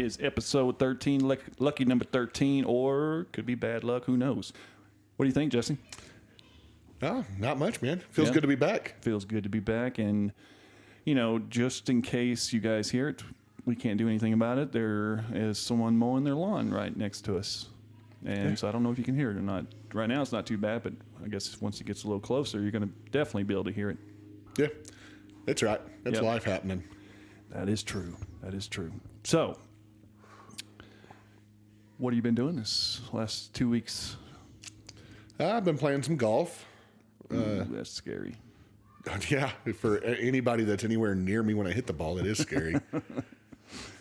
is episode 13, lucky number 13, or could be bad luck. Who knows? What do you think, Jesse? Oh, not much, man. Feels good to be back. Feels good to be back. And, you know, just in case you guys hear it, we can't do anything about it. There is someone mowing their lawn right next to us. And so I don't know if you can hear it or not. Right now it's not too bad, but I guess once it gets a little closer, you're going to definitely be able to hear it. Yeah, that's right. That's life happening. That is true. That is true. So, what have you been doing this last 2 weeks? I've been playing some golf. Ooh, that's scary. Yeah, for anybody that's anywhere near me when I hit the ball, it is scary.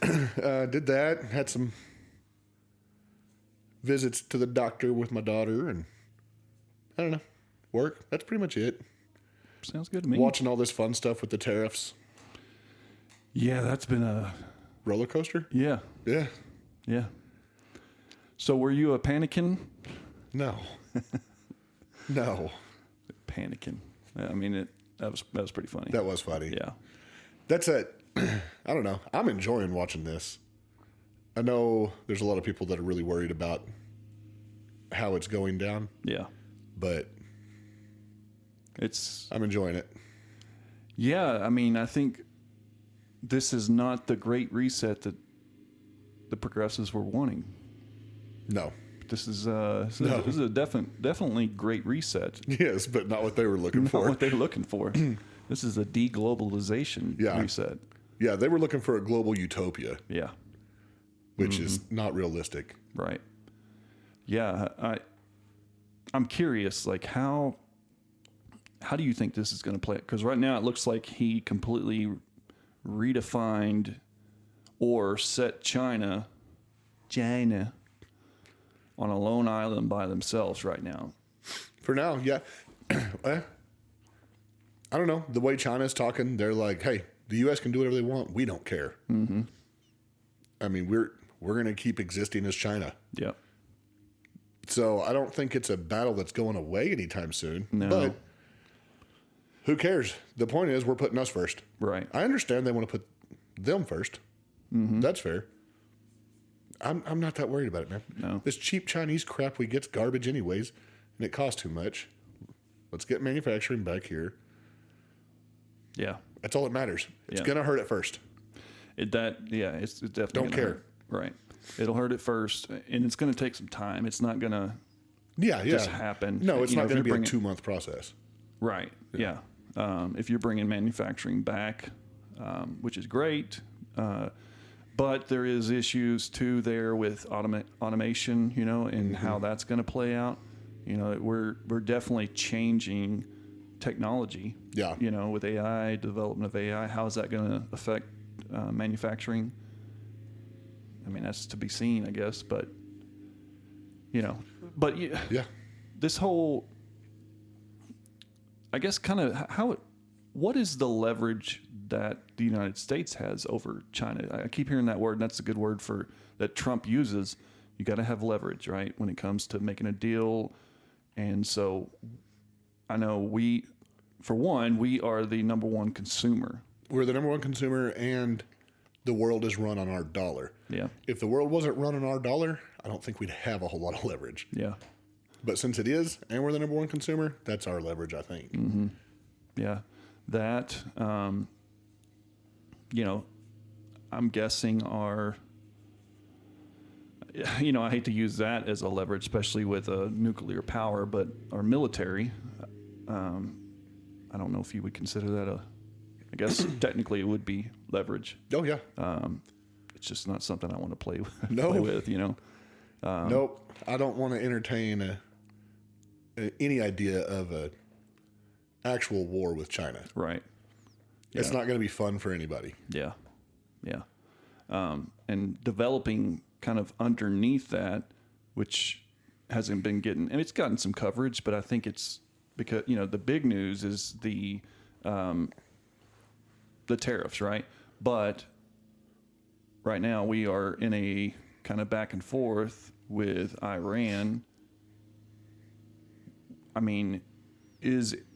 Did that. Had some visits to the doctor with my daughter, and I don't know, work. That's pretty much it. Sounds good to me. Watching all this fun stuff with the tariffs. Yeah, that's been a roller coaster. Yeah. So, were you a panicking? No. No. Panicking. I mean, that was pretty funny. That was funny. Yeah. That's it. I don't know. I'm enjoying watching this. I know there's a lot of people that are really worried about how it's going down. Yeah. But I'm enjoying it. Yeah, I mean, I think this is not the great reset that the progressives were wanting. No. This is a definitely great reset. Yes, but not what they were looking for. Not what they were looking for. This is a deglobalization reset. Yeah, they were looking for a global utopia. Yeah. Which is not realistic. Right. Yeah, I'm curious, like how do you think this is going to play? Because right now it looks like he completely redefined or set China on a lone island by themselves right now. For now, yeah. I don't know. The way China's talking, they're like, hey, the U.S. can do whatever they want. We don't care. Mm-hmm. I mean, we're going to keep existing as China. Yeah. So I don't think it's a battle that's going away anytime soon. No. But who cares? The point is we're putting us first. Right. I understand they want to put them first. Mm-hmm. That's fair. I'm not that worried about it, man. No. This cheap Chinese crap we get's garbage anyways, and it costs too much. Let's get manufacturing back here. Yeah. That's all that matters. It's going to hurt at first. It's definitely don't care. Hurt. Right. It'll hurt at first, and it's going to take some time. It's not going to just happen. No, it's not going to be a 2-month process. Right. Yeah. If you're bringing manufacturing back, which is great, but there is issues too there with automation, you know, and how that's going to play out. You know, we're definitely changing technology. Yeah. You know, with AI, development of AI, how is that going to affect manufacturing? I mean, that's to be seen, I guess. But you know, this whole, I guess, kind of what is the leverage that the United States has over China? I keep hearing that word, and that's a good word for that Trump uses. You got to have leverage, right, when it comes to making a deal. And so I know we are the number one consumer. We're the number one consumer, and the world is run on our dollar. Yeah. If the world wasn't run on our dollar, I don't think we'd have a whole lot of leverage. Yeah. But since it is, and we're the number one consumer, that's our leverage, I think. Mm-hmm. Yeah. That, you know, I'm guessing I hate to use that as a leverage, especially with nuclear power, but our military, I don't know if you would consider that I guess technically it would be leverage. Oh, yeah. It's just not something I want to play with, you know. Nope. I don't want to entertain any idea of a actual war with China. Right. It's not going to be fun for anybody. Yeah. Yeah. And developing kind of underneath that, which hasn't been getting, and it's gotten some coverage, but I think it's because, you know, the big news is the tariffs, right? But right now we are in a kind of back and forth with Iran. I mean,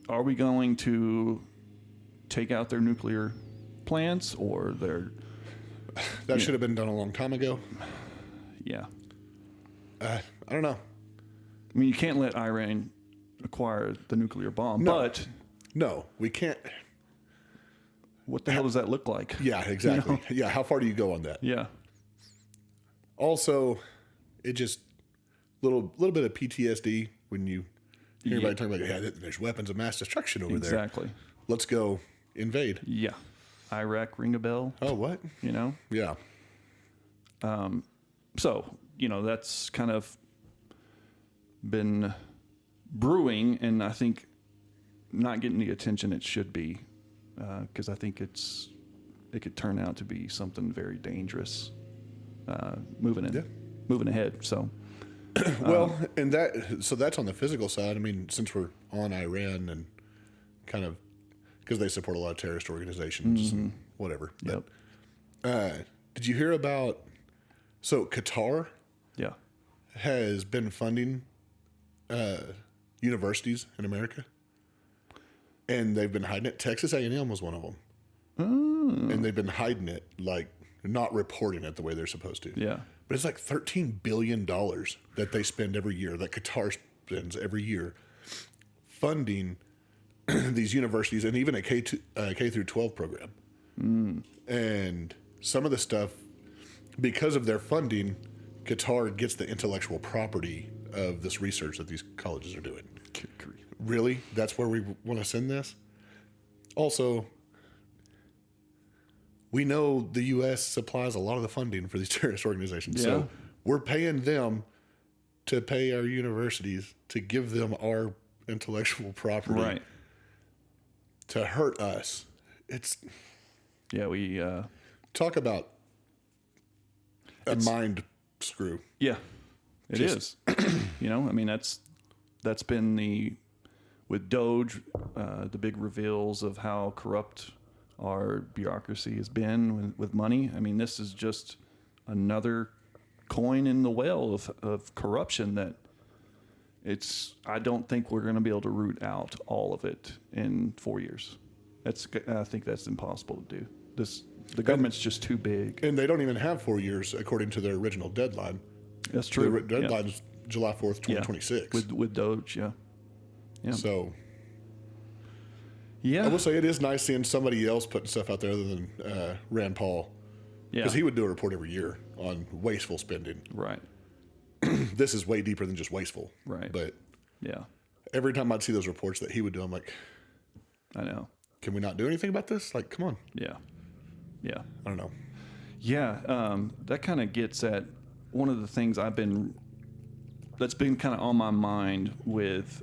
are we going to take out their nuclear plants, or That should have been done a long time ago. Yeah. I don't know. I mean, you can't let Iran acquire the nuclear bomb, but No, we can't. what the hell does that look like? Yeah, exactly. Yeah, how far do you go on that? Yeah. Also, it just little bit of PTSD when you hear everybody talking about, yeah, there's weapons of mass destruction over there. Exactly. Let's go invade. Yeah. Iraq, ring a bell, Oh, what? you know? Yeah. So, that's kind of been brewing, and I think not getting the attention it should be, because I think it could turn out to be something very dangerous moving ahead. So, Well, and that's on the physical side. I mean, since we're on Iran and kind of because they support a lot of terrorist organizations and whatever. yep. But, did you hear about? So Qatar Yeah. has been funding universities in America, and they've been hiding it. Texas A&M was one of them, and they've been hiding it, like not reporting it the way they're supposed to. Yeah. But it's like $13 billion that they spend every year, that Qatar spends every year, funding these universities and even a K through 12 program. And some of the stuff, because of their funding, Qatar gets the intellectual property of this research that these colleges are doing. Good grief. Really? That's where we want to send this? Also, we know the U.S. supplies a lot of the funding for these terrorist organizations. Yeah. So we're paying them to pay our universities to give them our intellectual property Right. to hurt us. It's Yeah, we talk about a mind screw. yeah. It is. I mean that's been with Doge, the big reveals of how corrupt our bureaucracy has been with money. I mean, this is just another coin in the well of corruption that I don't think we're going to be able to root out all of it in 4 years. I think that's impossible to do. The government's just too big. And they don't even have 4 years according to their original deadline. That's true. The deadline is July 4th, 2026. With Doge, yeah. So Yeah. I will say it is nice seeing somebody else putting stuff out there other than Rand Paul. Yeah. Because he would do a report every year on wasteful spending. Right. This is way deeper than just wasteful. Right. But Yeah. every time I'd see those reports that he would do, I'm like, I know. can we not do anything about this? Like, come on. Yeah. Yeah. I don't know. Yeah. That kind of gets at one of the things that's been kind of on my mind with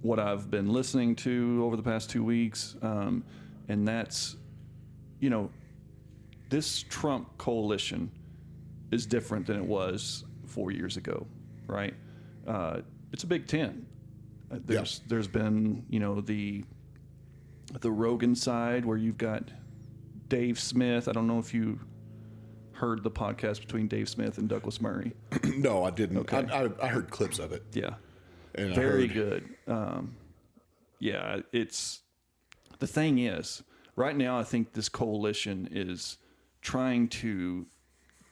what I've been listening to over the past 2 weeks. And that's, this Trump coalition is different than it was 4 years ago, right? It's a Big Ten. There's been, the Rogan side where you've got Dave Smith. I don't know if you heard the podcast between Dave Smith and Douglas Murray. No, I didn't. Okay. I heard clips of it. Yeah. And Very good. Yeah, the thing is, right now, I think this coalition is trying to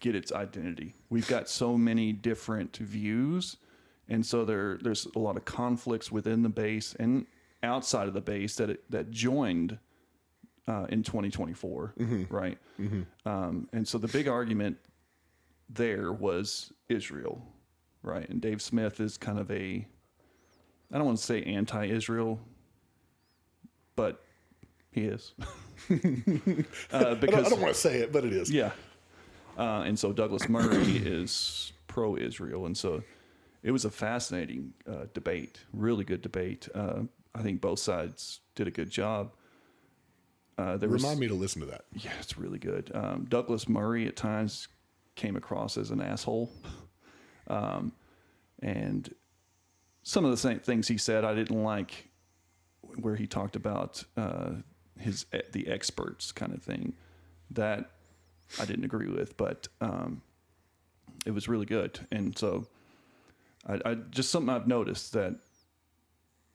get its identity. We've got so many different views, and so there's a lot of conflicts within the base and outside of the base that joined in 2024, right? And so the big argument there was Israel, right? And Dave Smith is kind of I don't want to say anti-Israel, but he is. because I don't want to say it, but it is. Yeah. And so Douglas Murray is pro-Israel. And so it was a fascinating debate, really good debate. I think both sides did a good job. Remind me to listen to that. Yeah, it's really good. Douglas Murray at times came across as an asshole. And some of the same things he said I didn't like, where he talked about the experts kind of thing. That I didn't agree with, but it was really good. And so I just something I've noticed, that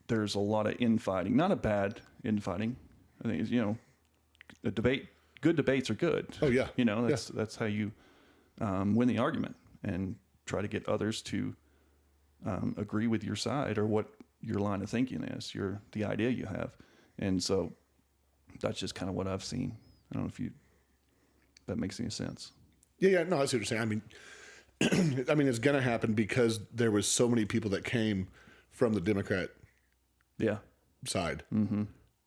there's a lot of infighting, not a bad infighting. I think, a debate, good debates are good. Oh, yeah. You know, that's how you win the argument and try to get others to agree with your side or what your line of thinking is, the idea you have. And so that's just kind of what I've seen. I don't know if that makes any sense. Yeah, no, I see what you're saying. I mean, it's going to happen because there was so many people that came from the Democrat side. Mm-hmm.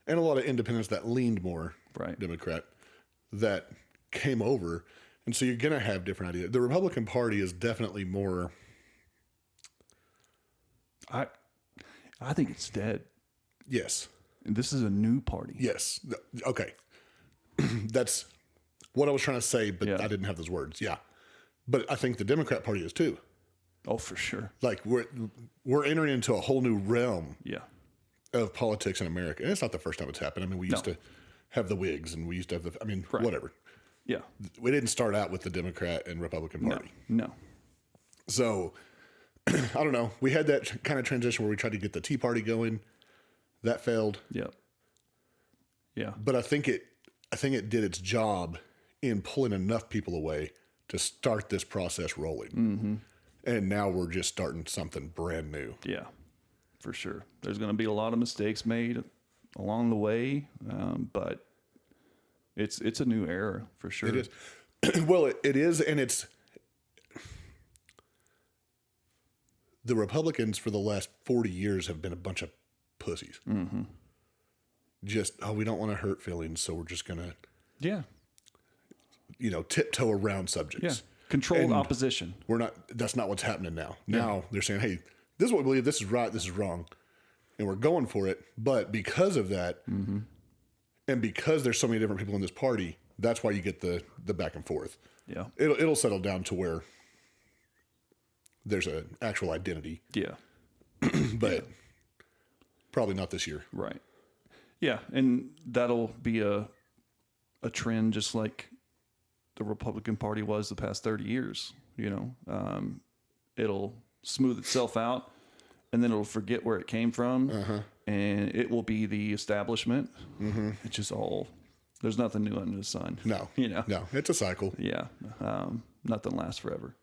And a lot of independents that leaned more Democrat that came over. And so you're going to have different ideas. The Republican Party is definitely more... I think it's dead. Yes. And this is a new party. Yes. Okay. That's what I was trying to say, but I didn't have those words. Yeah. But I think the Democrat Party is too. Oh, for sure. Like we're entering into a whole new realm of politics in America. And it's not the first time it's happened. I mean, we used to have the Whigs and we used to have whatever. Yeah. We didn't start out with the Democrat and Republican Party. No. So I don't know. We had that kind of transition where we tried to get the Tea Party going. That failed. Yep. Yeah. But I think it did its job in pulling enough people away to start this process rolling. Mm-hmm. And now we're just starting something brand new. Yeah, for sure. There's going to be a lot of mistakes made along the way, but it's a new era for sure. It is. Well, it is, and it's the Republicans for the last 40 years have been a bunch of pussies. Mm-hmm. Just, we don't want to hurt feelings, so we're just going to, tiptoe around subjects. Yeah, controlled opposition. That's not what's happening now. Now they're saying, hey, this is what we believe, this is right, this is wrong, and we're going for it. But because of that, and because there's so many different people in this party, that's why you get the back and forth. Yeah, it'll settle down to where there's an actual identity. Yeah, but probably not this year. Right. Yeah, and that'll be a trend just like the Republican Party was the past 30 years. It'll smooth itself out, and then it'll forget where it came from, and it will be the establishment. Mm-hmm. It's just there's nothing new under the sun. No, no, it's a cycle. Yeah, nothing lasts forever,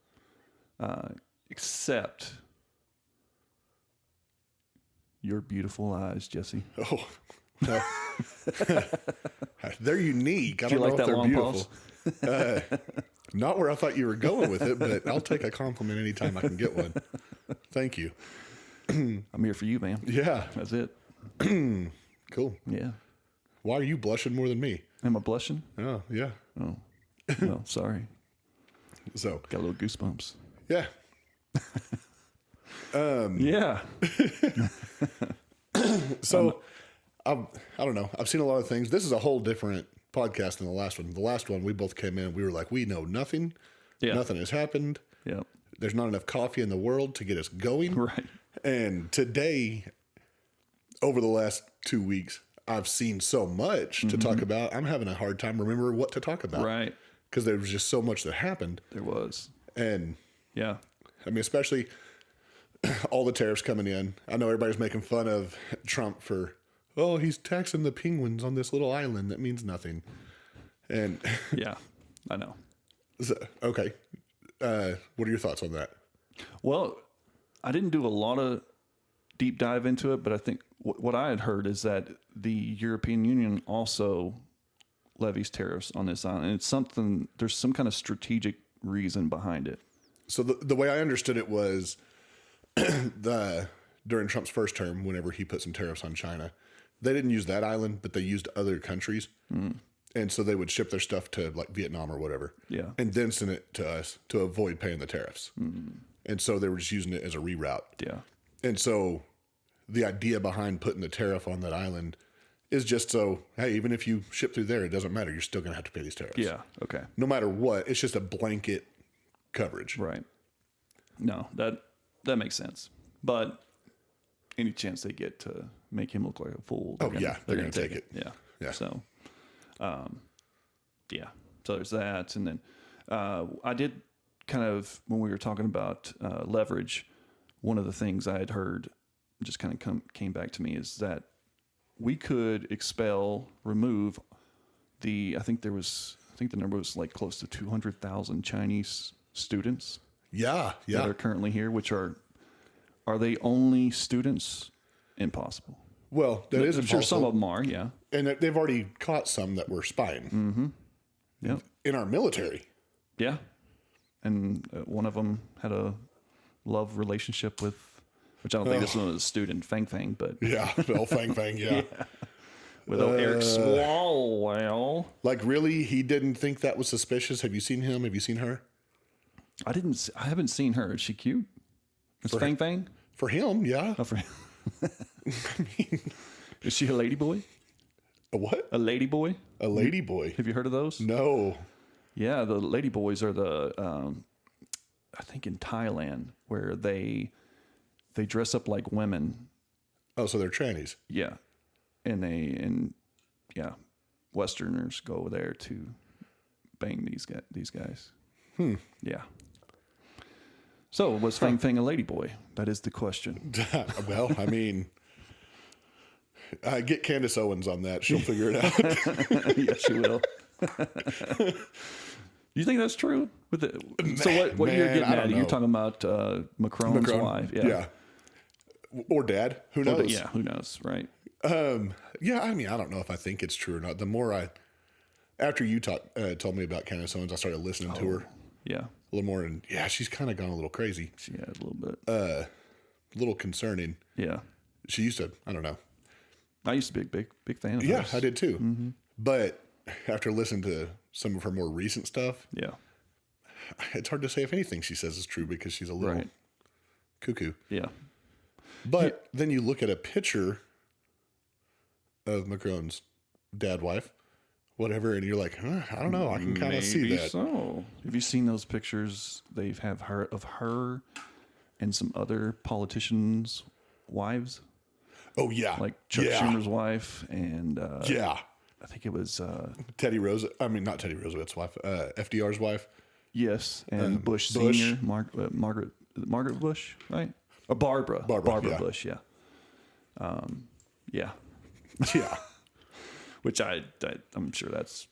except your beautiful eyes, Jesse. Oh. No. They're unique. I don't know if they're beautiful. Pause? Not where I thought you were going with it, but I'll take a compliment anytime I can get one. Thank you. I'm here for you, man. Yeah. That's it. Cool. Yeah. Why are you blushing more than me? Am I blushing? Oh, yeah. Oh. Well, sorry. So. Got little goosebumps. Yeah. Yeah. So, I don't know. I've seen a lot of things. This is a whole different podcast than the last one. The last one, we both came in. We were like, we know nothing. Yeah. Nothing has happened. Yep. There's not enough coffee in the world to get us going. Right. And today, over the last 2 weeks, I've seen so much to talk about. I'm having a hard time remembering what to talk about. Right. Because there was just so much that happened. There was. And yeah. I mean, especially all the tariffs coming in. I know everybody's making fun of Trump for, he's taxing the penguins on this little island that means nothing. And yeah, I know. So, okay. What are your thoughts on that? Well, I didn't do a lot of deep dive into it, but I think what I had heard is that the European Union also levies tariffs on this island. And there's some kind of strategic reason behind it. So the way I understood it was during Trump's first term, whenever he put some tariffs on China, they didn't use that island, but they used other countries. And so they would ship their stuff to like Vietnam or whatever. Yeah. And then send it to us to avoid paying the tariffs. And so they were just using it as a reroute. Yeah. And so the idea behind putting the tariff on that island is just so, hey, even if you ship through there, it doesn't matter. You're still going to have to pay these tariffs. Yeah. Okay. No matter what, it's just a blanket coverage. Right. No, that makes sense. But any chance they get to make him look like a fool, they're going to take it. Yeah. Yeah. So, yeah. So there's that. And then I did kind of, when we were talking about leverage, one of the things I had heard just kind of came back to me is that we could remove I think the number was like close to 200,000 Chinese students Yeah, yeah. that are currently here, which are they only students? Impossible. Well, that is I'm sure some impossible. of them are, yeah. And they've already caught some that were spying Yeah. in our military. Yeah. And one of them had a love relationship with, which I don't think this one was a student, Fang Fang, but Yeah, old Fang Fang, yeah. with old Eric Swalwell. Like, really? He didn't think that was suspicious? Have you seen him? Have you seen her? I haven't seen her. Is she cute? Is Fang Fang? For him, yeah. Oh, for Is she a lady boy? A what? A lady boy? A lady boy? Have you heard of those? No. Yeah, the lady boys are the I think in Thailand where they dress up like women. Oh, so they're trannies. Yeah. And Westerners go there to bang these guys. Yeah. So was Fang Fang a lady boy? That is the question. Well, I mean, get Candace Owens on that. She'll figure it out. Yeah, she will. You think that's true? So what you're getting at? You're talking about Macron's wife, yeah, or dad. Who knows? Yeah, who knows, right? Yeah. I mean, I don't know if I think it's true or not. The more after you told me about Candace Owens, I started listening to her Yeah, a little more, and yeah, she's kind of gone a little crazy. she had a little bit. A little concerning. Yeah, She used to. I don't know. I used to be a big fan of Yeah, hers. I did too. But after listening to some of her more recent stuff, Yeah, it's hard to say if anything she says is true because she's a little Right. cuckoo. yeah, But then you look at a picture of Macron's dad, wife, whatever, and you're like, huh, I don't know. I can kind of see maybe that. so. Have you seen those pictures? They have her and some other politicians' wives, Oh, yeah. like Chuck yeah. Schumer's wife, and Yeah. I think it was Not Teddy Roosevelt's wife, FDR's wife. yes, and Bush Bush. Senior, Margaret Bush, right? Or Barbara yeah. Bush, yeah, yeah. Yeah. Which I'm sure that's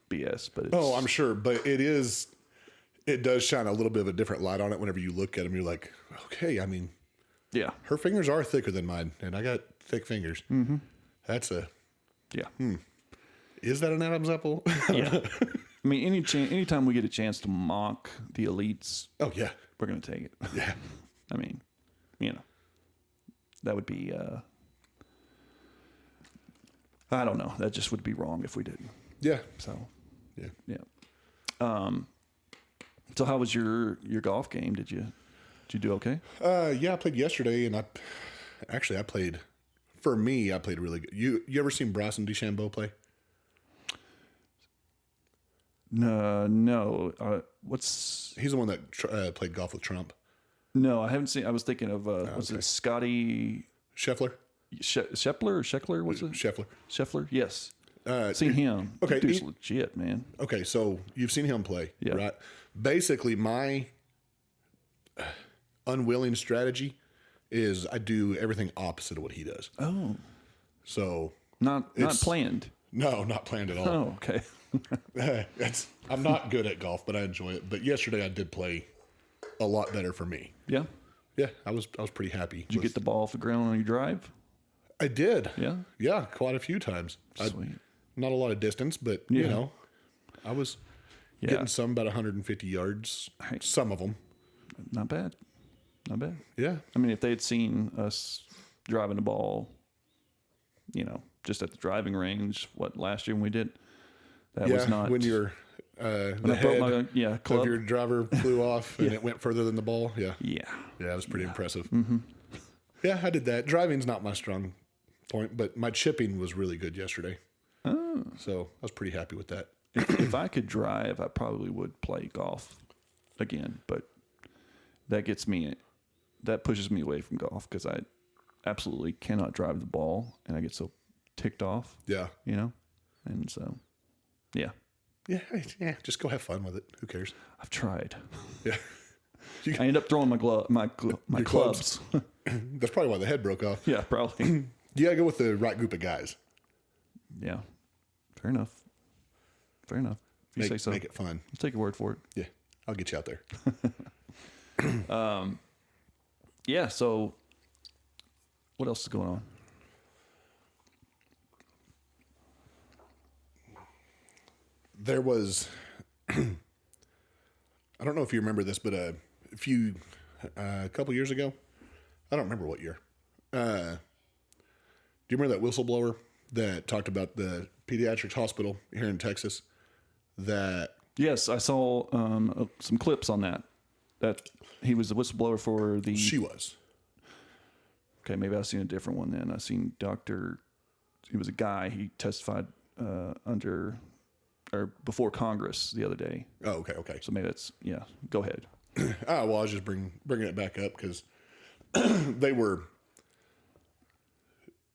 BS, but it's, Oh, I'm sure. But it does shine a little bit of a different light on it whenever you look at him. You're like, okay, I mean, yeah, her fingers are thicker than mine, and I got thick fingers. Mm-hmm. That's yeah, is that an Adam's apple? yeah. I mean, anytime we get a chance to mock the elites, Oh, yeah. we're gonna take it. Yeah. I mean, that would be. I don't know. That just would be wrong if we didn't. Yeah. So, Yeah. yeah. So how was your golf game? Did you do okay? Yeah, I played yesterday, and I played. For me, I played really good. You ever seen Bryson DeChambeau play? No. He's the one that played golf with Trump. No, I haven't seen. I was thinking of what's it? Scotty Scheffler. Scheffler or Scheckler? What's it? Scheffler. Scheffler. Yes. Seen him. okay, That dude's he- legit, man. Okay, so you've seen him play, Yeah. right? Basically, my unwilling strategy is I do everything opposite of what he does. Oh, So not It's- planned. no, not planned at all. Oh, okay. I'm not good at golf, but I enjoy it. But yesterday I did play a lot better for me. Yeah. Yeah, I was pretty happy. Did you get the ball off the ground on your drive? I did. Yeah. Yeah, quite a few times. Sweet. Not a lot of distance, but Yeah. I was Yeah. getting some about 150 yards. Right. Some of them. Not bad. Not bad. Yeah. I mean, if they had seen us driving the ball, just at the driving range, last year when we did, that Yeah, was not. when you're the when I broke head my club. of your driver flew off and it went further than the ball. Yeah. Yeah. Yeah, it was pretty impressive. Mm-hmm. Yeah, I did that. Driving's not my strong point, but my chipping was really good yesterday. Oh. So I was pretty happy with that. If I could drive, I probably would play golf again, but that pushes me away from golf because I absolutely cannot drive the ball and I get so ticked off, Yeah. and so, yeah, Yeah, just go have fun with it. Who cares? I've tried. Yeah. I end up throwing my clubs. That's probably why the head broke off. Yeah, probably. You gotta go with the right group of guys. Yeah, fair enough. Fair enough. If you say so. Make it fun. I'll take your word for it. Yeah, I'll get you out there. Yeah, so what else is going on? There was, I don't know if you remember this, but a couple years ago, I don't remember what year. Do you remember that whistleblower that talked about the pediatric hospital here in Texas? That Yes, I saw some clips on that. That he was the whistleblower for the. she was. Okay, maybe I've seen a different one then. I've seen he was a guy. He testified before Congress the other day. Oh, okay. So maybe that's, yeah, go ahead. Well, I was just bringing it back up because they were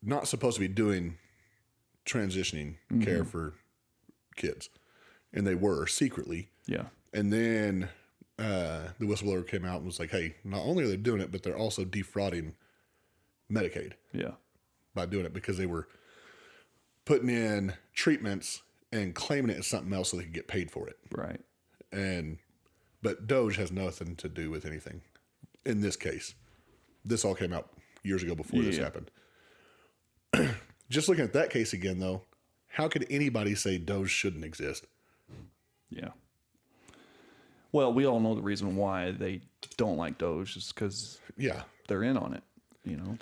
not supposed to be doing transitioning care for kids, and they were secretly. Yeah. And then the whistleblower came out and was like, "Hey, not only are they doing it, but they're also defrauding Medicaid Yeah. by doing it because they were putting in treatments and claiming it as something else so they could get paid for it." Right. But Doge has nothing to do with anything in this case. This all came out years ago before this happened. Just looking at that case again, though, how could anybody say Doge shouldn't exist? Yeah. Well, we all know the reason why they don't like Doge is because they're in on it. You know,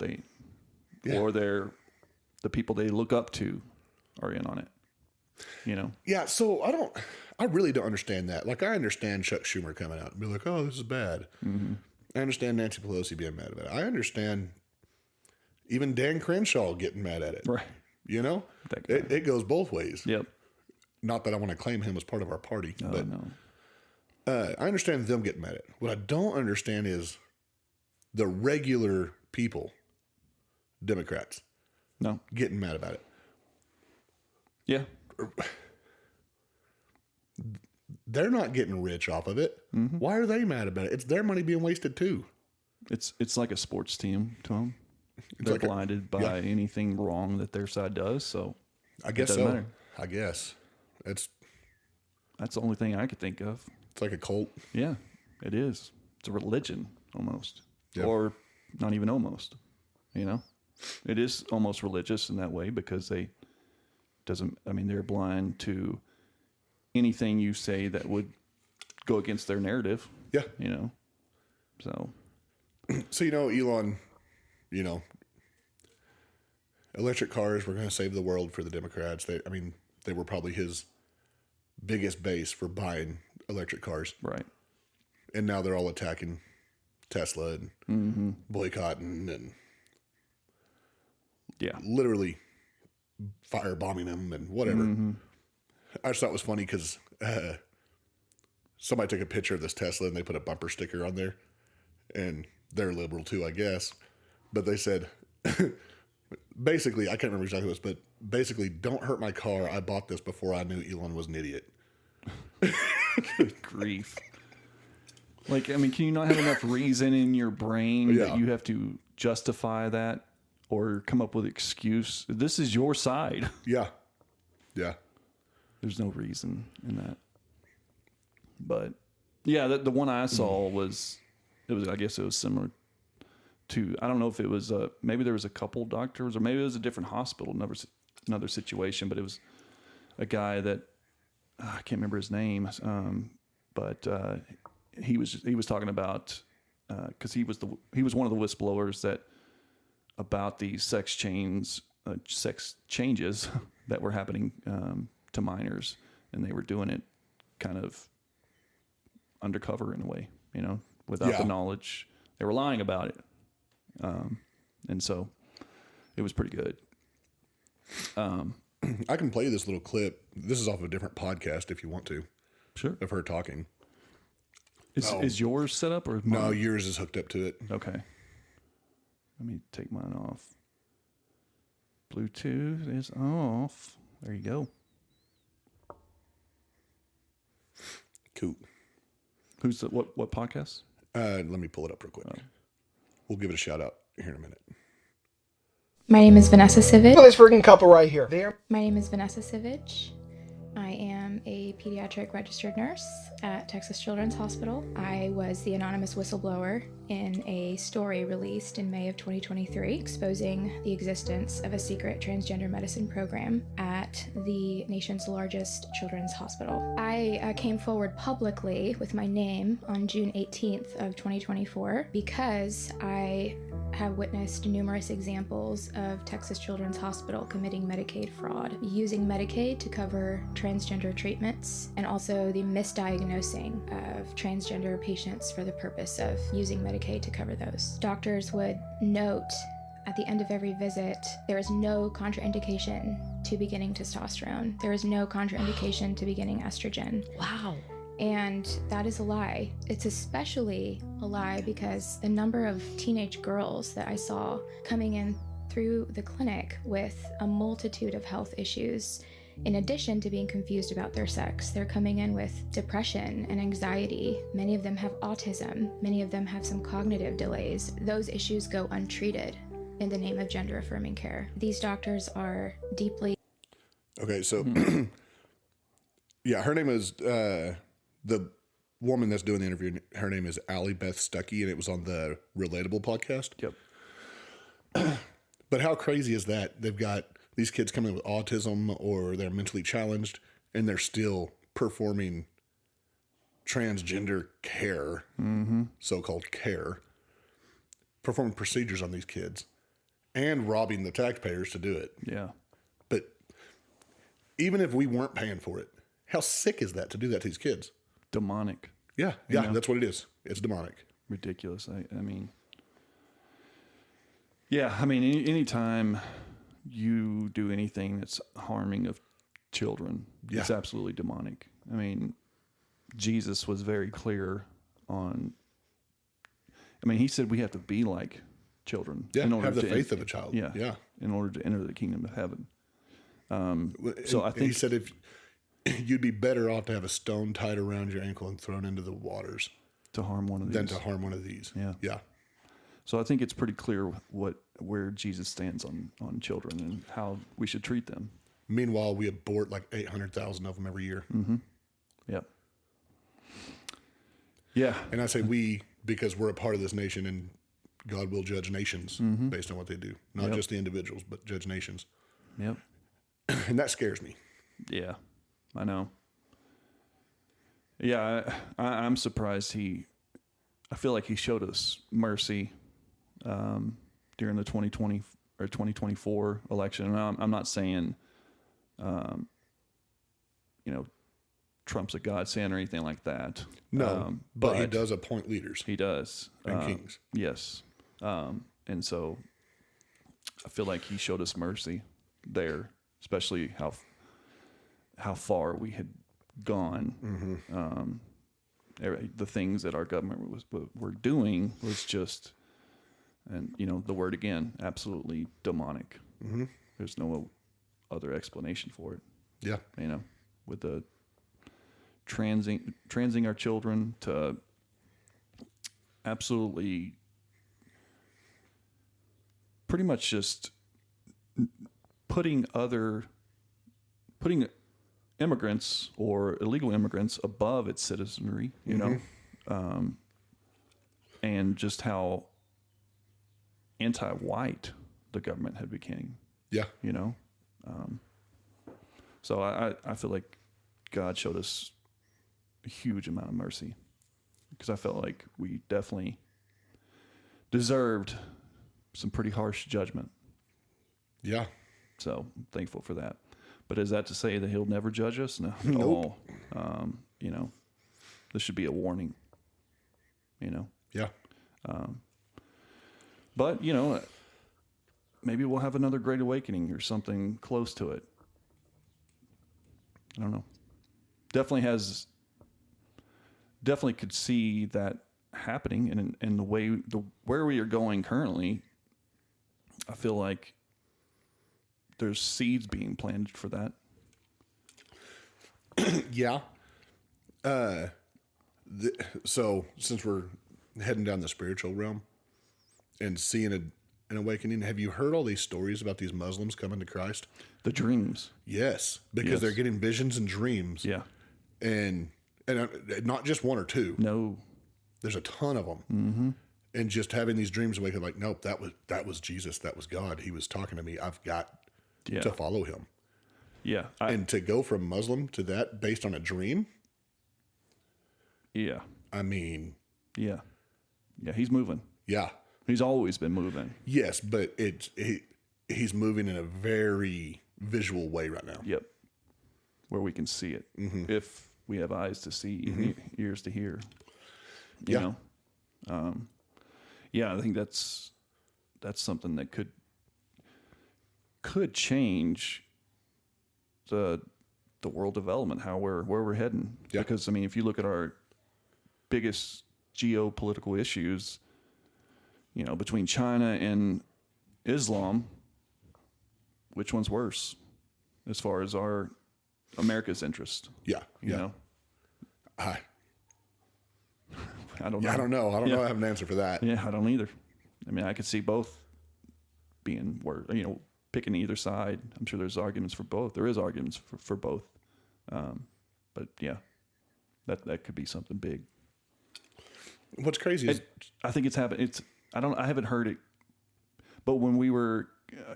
or the people they look up to are in on it. You know? Yeah, so I really don't understand that. Like, I understand Chuck Schumer coming out and be like, "Oh, this is bad." Mm-hmm. I understand Nancy Pelosi being mad about it. I understand even Dan Crenshaw getting mad at it. Right. You know? It goes both ways. Yep. Not that I want to claim him as part of our party, but no. I understand them getting mad at it. What I don't understand is the regular people, Democrats, getting mad about it. Yeah. They're not getting rich off of it. Mm-hmm. Why are they mad about it? It's their money being wasted too. It's like a sports team to them. They're blinded by anything wrong that their side does. So I guess it doesn't matter. I guess that's the only thing I could think of. It's like a cult. Yeah, it is. It's a religion almost, yep. Or not even almost. You know, it is almost religious in that way because they're blind to anything you say that would go against their narrative. Yeah. You know, so Elon, electric cars were going to save the world for the Democrats. They were probably his biggest base for buying electric cars. Right. And now they're all attacking Tesla and boycotting and literally firebombing them and whatever. Mm-hmm. I just thought it was funny because somebody took a picture of this Tesla and they put a bumper sticker on there, and they're liberal too, I guess. But they said, basically, I can't remember exactly what it was, but basically, "Don't hurt my car. I bought this before I knew Elon was an idiot." Good grief. Like, can you not have enough reason in your brain that you have to justify that or come up with an excuse? This is your side. Yeah. Yeah. There's no reason in that. But yeah, the one I saw I guess it was similar to, I don't know if it was, maybe there was a couple doctors or maybe it was a different hospital, another situation, but it was a guy that, I can't remember his name. But he was talking about, cause he was one of the whistleblowers about the sex changes that were happening, to minors, and they were doing it kind of undercover in a way, without the knowledge. They were lying about it. And so it was pretty good. I can play this little clip. This is off of a different podcast if you want to. Sure. Of her talking. Is yours set up or mine? No, yours is hooked up to it. Okay. Let me take mine off. Bluetooth is off. There you go. Cool. Who's what podcast? Let me pull it up real quick. Oh. We'll give it a shout out here in a minute. My name is Vanessa Savage. This freaking couple right here. My name is Vanessa Savage, I am a pediatric registered nurse at Texas Children's Hospital. I was the anonymous whistleblower in a story released in May of 2023 exposing the existence of a secret transgender medicine program at the nation's largest children's hospital. I came forward publicly with my name on June 18th of 2024 because I have witnessed numerous examples of Texas Children's Hospital committing Medicaid fraud, using Medicaid to cover transgender treatments, and also the misdiagnosing of transgender patients for the purpose of using Medicaid to cover those. Doctors would note at the end of every visit, there is no contraindication to beginning testosterone. There is no contraindication to beginning estrogen. Wow. And that is a lie. It's especially a lie because the number of teenage girls that I saw coming in through the clinic with a multitude of health issues, in addition to being confused about their sex, they're coming in with depression and anxiety. Many of them have autism. Many of them have some cognitive delays. Those issues go untreated in the name of gender affirming care. These doctors are deeply... Okay, so yeah, her name is the woman that's doing the interview. Her name is Allie Beth Stuckey, and it was on the Relatable podcast. Yep. But how crazy is that? They've got these kids coming in with autism or they're mentally challenged, and they're still performing transgender care, so-called care, performing procedures on these kids and robbing the taxpayers to do it. Yeah. But even if we weren't paying for it, how sick is that to do that to these kids? Demonic. Yeah, that's what it is. It's demonic. Ridiculous. I mean, yeah, I mean, anytime you do anything that's harming of children, it's absolutely demonic. I mean, Jesus was very clear on, I mean, he said we have to be like children. Yeah, in order have the to faith of a child. Yeah, Yeah. in order to enter the kingdom of heaven. So I think he said if you'd be better off to have a stone tied around your ankle and thrown into the waters to harm one of these. than to harm one of these. Yeah. Yeah. So I think it's pretty clear where Jesus stands on children and how we should treat them. Meanwhile, we abort like 800,000 of them every year. Yep. Yeah. And I say we because we're a part of this nation, and God will judge nations based on what they do. Not just the individuals, but judge nations. Yep. And that scares me. Yeah, I know. Yeah, I'm surprised I feel like he showed us mercy during the 2020 or 2024 election. And I'm not saying, Trump's a godsend or anything like that. No, but he does appoint leaders. He does. And kings. Yes. And so I feel like he showed us mercy there, especially how far we had gone. The things that our government were doing was just, and the word again, absolutely demonic. There's no other explanation for it. Yeah. With the transing our children to absolutely pretty much just putting immigrants or illegal immigrants above its citizenry, and just how anti-white the government had become. Yeah. So I feel like God showed us a huge amount of mercy, because I felt like we definitely deserved some pretty harsh judgment. Yeah. So I'm thankful for that. But is that to say that he'll never judge us? No. Nope. This should be a warning. Yeah. But, maybe we'll have another great awakening or something close to it. I don't know. Definitely could see that happening, and where we are going currently, I feel like there's seeds being planted for that. Yeah. So since we're heading down the spiritual realm and seeing an awakening. Have you heard all these stories about these Muslims coming to Christ? The dreams. Yes, because Yes. they're getting visions and dreams. Yeah. And not just one or two. No. There's a ton of them. Mm-hmm. And just having these dreams awaken, like, nope, that was Jesus. That was God. He was talking to me. I've got to follow him. Yeah. And to go from Muslim to that based on a dream. Yeah. I mean. Yeah. Yeah. He's moving. Yeah. He's always been moving. Yes, but he's moving in a very visual way right now. Yep. Where we can see it. Mm-hmm. If we have eyes to see and ears to hear. You know? I think that's something that could change the world development, where we're heading. Yeah. Because I mean, if you look at our biggest geopolitical issues, you know, between China and Islam, which one's worse as far as our America's interest? Yeah. You know? I don't know. I don't know. I don't know. I have an answer for that. Yeah, I don't either. I mean, I could see both being, picking either side. I'm sure there's arguments for both. There is arguments for both. But yeah, that could be something big. What's crazy is I think it's happened. I haven't heard it, but when we were,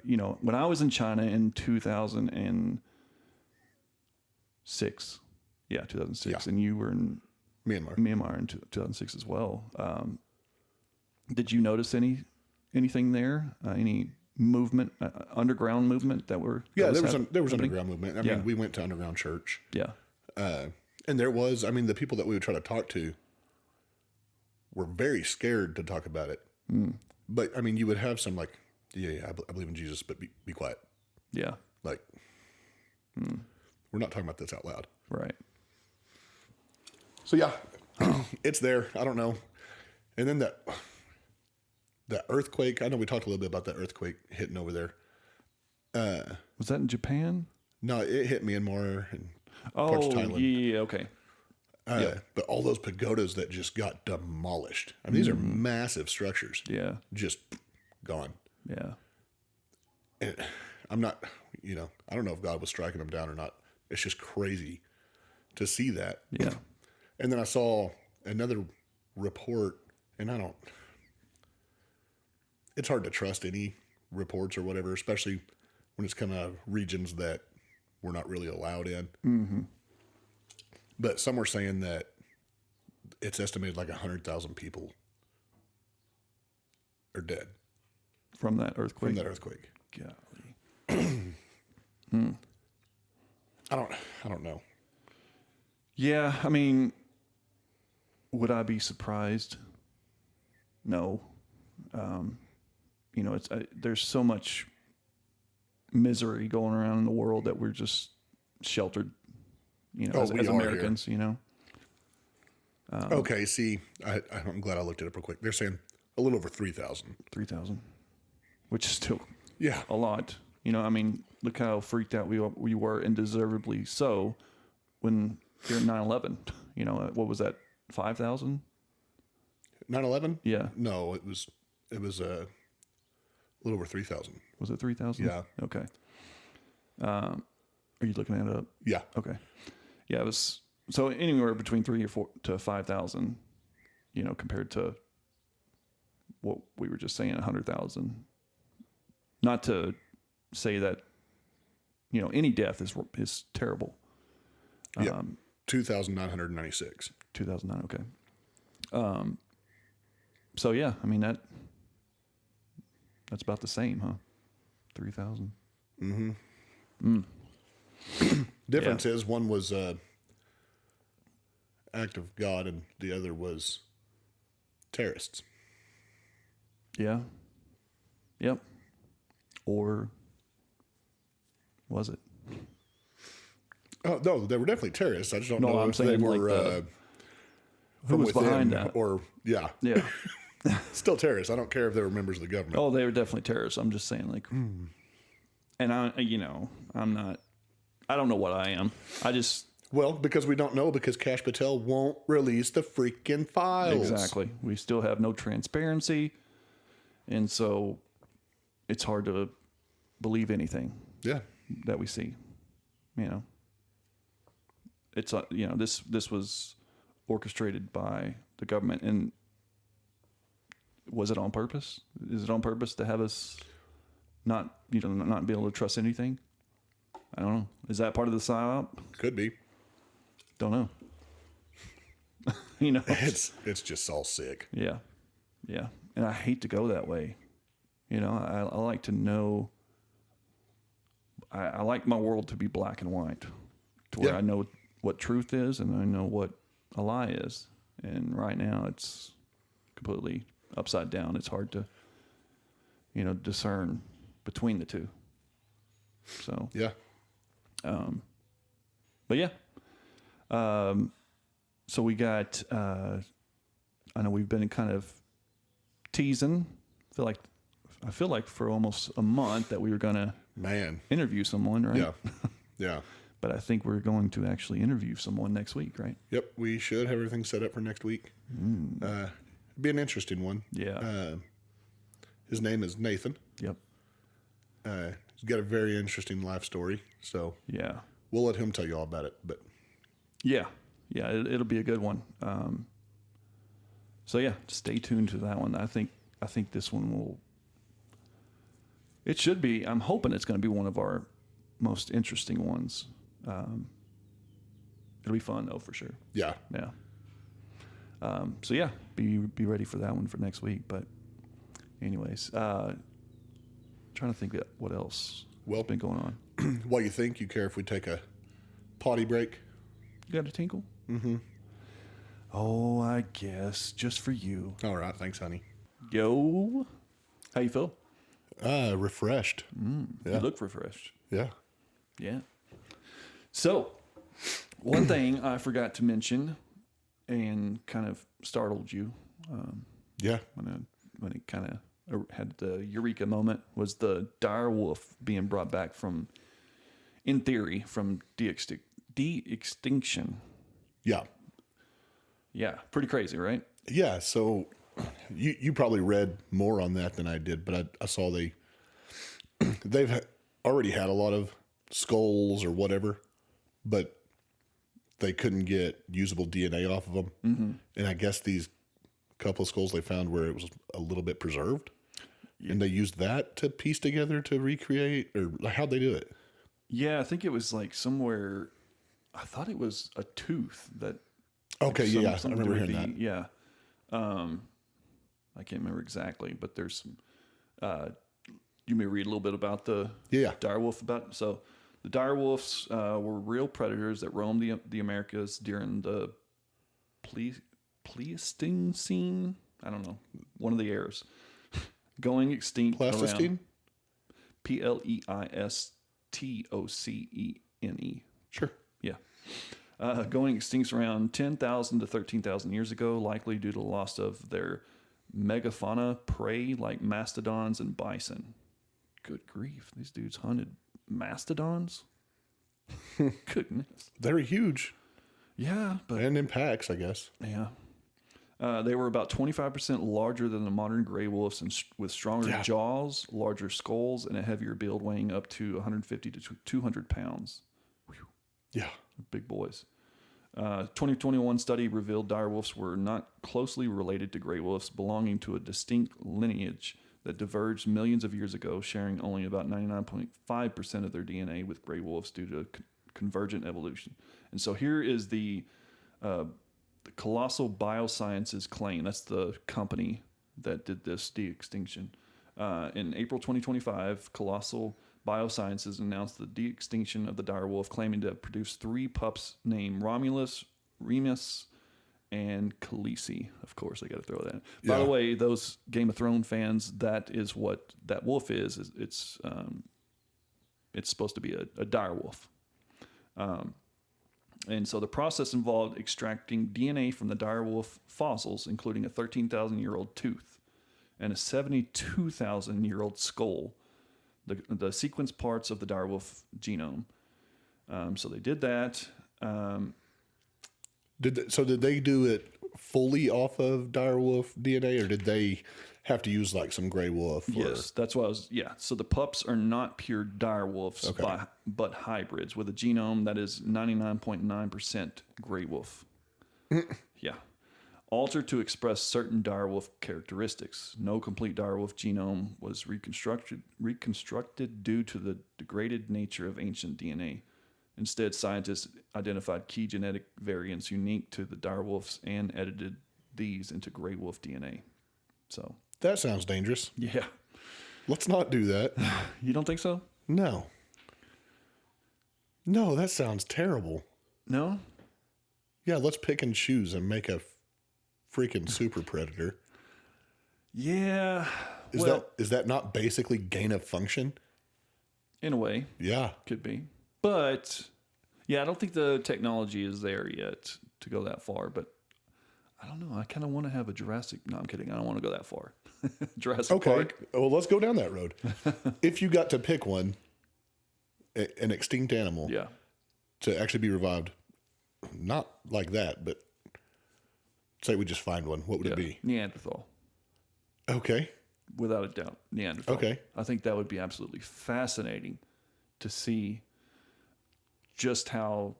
when I was in China in 2006, 2006, and you were in Myanmar in 2006 as well. Did you notice anything there? Any movement, underground movement that were? Yeah, there was underground movement. I mean, we went to underground church. Yeah, and there was. I mean, the people that we would try to talk to were very scared to talk about it. Mm. But I mean, you would have some like, I believe in Jesus, but be quiet. Yeah, like we're not talking about this out loud, right? So yeah, it's there. I don't know. And then that earthquake. I know we talked a little bit about that earthquake hitting over there. Was that in Japan? No, it hit Myanmar and parts of Thailand. Yeah, okay. But all those pagodas that just got demolished. I mean, these are massive structures. Yeah. Just gone. Yeah. And I'm not, I don't know if God was striking them down or not. It's just crazy to see that. Yeah. And then I saw another report, and it's hard to trust any reports or whatever, especially when it's coming out of regions that we're not really allowed in. Mm-hmm. But some were saying that it's estimated like 100,000 people are dead from that earthquake. Golly. I don't know. Yeah, I mean, would I be surprised? No. There's so much misery going around in the world that we're just sheltered, as Americans, here. Okay, see, I'm glad I looked it up real quick. They're saying a little over 3,000. 3,000, which is still a lot. Look how freaked out we were, and deservedly so, when during 9/11. What was that? 5,000? 9/11? Yeah. No, it was a little over 3,000. Was it 3,000? Yeah. Okay. Are you looking that up? Yeah. Okay. Yeah, it was so anywhere between 3 or 4 to 5,000. Compared to what we were just saying, 100,000. Not to say that any death is terrible. Yeah. 2,996. 2009. Okay. So yeah, that's about the same, huh? 3,000. Mm-hmm. Difference is one was act of God and the other was terrorists. Yeah. Yep. Or was it? Oh no, they were definitely terrorists. I just don't know if they were who was behind that, or yeah. Still terrorists. I don't care if they were members of the government. Oh, they were definitely terrorists. I'm just saying, and I'm not. I don't know what I am. Because we don't know, because Kash Patel won't release the freaking files. Exactly. We still have no transparency, and so it's hard to believe anything Yeah. that we see. You know, it's this was orchestrated by the government, and was it on purpose? Is it on purpose to have us not be able to trust anything? I don't know. Is that part of the psyop? Could be. Don't know. It's just all sick. Yeah. Yeah. And I hate to go that way. I like to know, I like my world to be black and white, to where I know what truth is and I know what a lie is. And right now it's completely upside down. It's hard to, discern between the two. So, Yeah. but yeah. So we got, I know we've been kind of teasing. I feel like for almost a month that we were going to interview someone, right? Yeah. Yeah. But I think we're going to actually interview someone next week, right? Yep. We should have everything set up for next week. It'd be an interesting one. Yeah. His name is Nathan. Yep. He's got a very interesting life story. So Yeah. we'll let him tell you all about it. But Yeah. Yeah. It'll be a good one. So yeah, stay tuned to that one. I think this one will. It should be. I'm hoping it's going to be one of our most interesting ones. It'll be fun though, for sure. yeah. Yeah. So yeah, be ready for that one for next week. But anyways, trying to think of what else has been going on. What you think? You care if we take a potty break? You got a tinkle? Mm-hmm. Oh, I guess just for you. All right. Thanks, honey. Yo, how you feel? Refreshed. You look refreshed. Yeah. Yeah. So, one thing I forgot to mention, and kind of startled you, Yeah. when it kind of had the eureka moment, was the dire wolf being brought back in theory, from de-extinction. Yeah. Yeah, pretty crazy, right? Yeah. So you probably read more on that than I did, but I saw they've already had a lot of skulls or whatever, but they couldn't get usable DNA off of them. Mm-hmm. And I guess these couple of skulls they found where it was a little bit preserved, and they used that to piece together to recreate, or how'd they do it? Yeah, I think it was like somewhere. I thought it was a tooth that. Okay, I remember hearing that. Yeah, I can't remember exactly, but there's some. You may read a little bit about the dire wolf. So the dire wolves were real predators that roamed the Americas during the Pleistocene. I don't know, one of the eras, going extinct. Pleistocene. Pleistocene. Sure. Yeah. Going extinct around 10,000 to 13,000 years ago, likely due to the loss of their megafauna prey like mastodons and bison. Good grief. These dudes hunted mastodons? Goodness. They're huge. Yeah. And in packs, I guess. Yeah. They were about 25% larger than the modern gray wolves, and with stronger jaws, larger skulls, and a heavier build, weighing up to 150 to 200 pounds. Whew. Yeah. Big boys. 2021 study revealed dire wolves were not closely related to gray wolves, belonging to a distinct lineage that diverged millions of years ago, sharing only about 99.5% of their DNA with gray wolves due to convergent evolution. And so here is the Colossal Biosciences claim. That's the company that did this de-extinction. In April 2025, Colossal Biosciences announced the de-extinction of the dire wolf, claiming to have produced 3 pups named Romulus, Remus, and Khaleesi. Of course, I got to throw that in. By the way, those Game of Thrones fans, that is what that wolf is. It's supposed to be a dire wolf. And so the process involved extracting DNA from the dire wolf fossils, including a 13,000-year-old tooth and a 72,000-year-old skull, the sequence parts of the dire wolf genome. So they did that. Did they do it fully off of direwolf DNA, or did they have to use like some gray wolf? Yes, that's what I was. Yeah, so the pups are not pure direwolves, but hybrids with a genome that is 99.9% gray wolf. Yeah, altered to express certain direwolf characteristics. No complete direwolf genome was reconstructed due to the degraded nature of ancient DNA. Instead, scientists identified key genetic variants unique to the direwolves and edited these into gray wolf DNA. So That sounds dangerous. yeah, Let's not do that. you don't think so? No. No, that sounds terrible. No. Yeah, let's pick and choose and make a freaking super predator. Yeah. Is that not basically gain of function? In a way, Yeah. could be. But yeah, I don't think the technology is there yet to go that far. But I don't know. I kind of want to have a Jurassic. No, I'm kidding. I don't want to go that far. Jurassic Park. Well, let's go down that road. If you got to pick one, an extinct animal, Yeah. to actually be revived, not like that, but say we just find one, what would it be? Neanderthal. Okay. Without a doubt. Neanderthal. Okay. I think that would be absolutely fascinating to see just how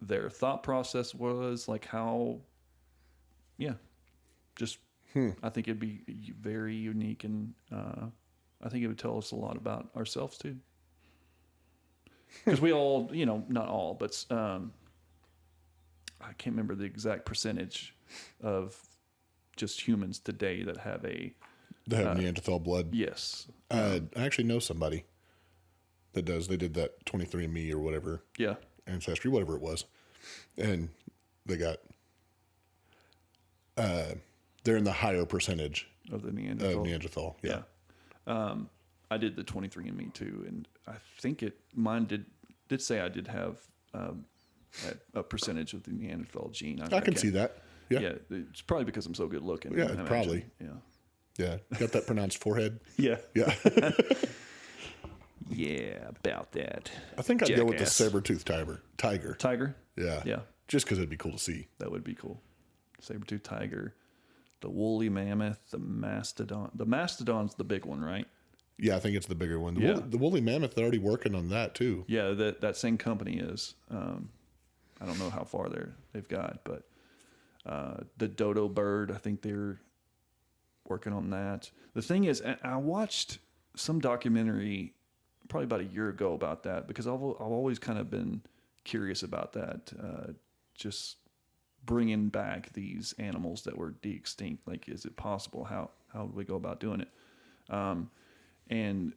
their thought process was, like how, just I think it'd be very unique, and I think it would tell us a lot about ourselves too. Because we all, not all, but I can't remember the exact percentage of just humans today that have They have Neanderthal blood. yes. I actually know somebody that does. They did that 23andMe or whatever, Yeah. Ancestry, whatever it was. And they got, they're in the higher percentage Of the Neanderthal. of Neanderthal. Yeah. I did the 23andMe too, and I think mine did say I did have a percentage of the Neanderthal gene. I can see that. Yeah. Yeah, it's probably because I'm so good looking. Yeah, I imagine. probably. Yeah. Yeah. Got that pronounced forehead? Yeah. Yeah. Yeah, about that. I think I'd go with the Jackass. saber-toothed tiger. Tiger? Yeah. Yeah, Just because it'd be cool to see. that would be cool. Saber-tooth tiger, the woolly mammoth, the mastodon. The mastodon's the big one, right? Yeah, I think it's the bigger one. Yeah. The woolly mammoth, they're already working on that too. Yeah, that same company is. I don't know how far they've got, but the dodo bird, I think they're working on that. The thing is, I watched some documentary probably about a year ago about that, because I've always kind of been curious about that. Just bringing back these animals that were de-extinct. Like, is it possible? How would we go about doing it? And